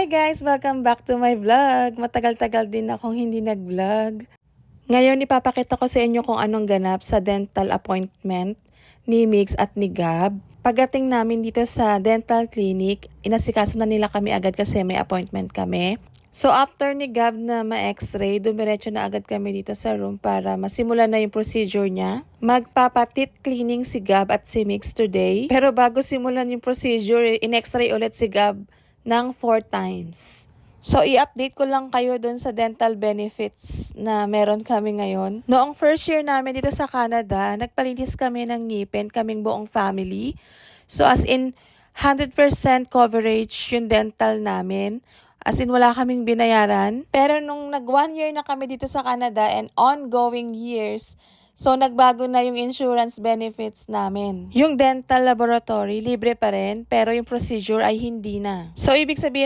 Hi guys! Welcome back to my vlog. Matagal-tagal din akong hindi nag-vlog. Ngayon ipapakita ko sa inyo kung anong ganap sa dental appointment ni Migs at ni Gab. Pagdating namin dito sa dental clinic, inasikaso na nila kami agad kasi may appointment kami. So after ni Gab na ma-x-ray, dumiretso na agad kami dito sa room para masimulan na yung procedure niya. Magpapatit cleaning si Gab at si Migs today. Pero bago simulan yung procedure, in-x-ray ulit si Gab ng 4 times. So, i-update ko lang kayo dun sa dental benefits na meron kami ngayon. Noong first year namin dito sa Canada, nagpalinis kami ng ngipin, kaming buong family. So, as in, 100% coverage yung dental namin. As in, wala kaming binayaran. Pero nung nag 1 year na kami dito sa Canada and ongoing years, so, nagbago na yung insurance benefits namin. Yung dental laboratory, libre pa rin, pero yung procedure ay hindi na. So, ibig sabihin,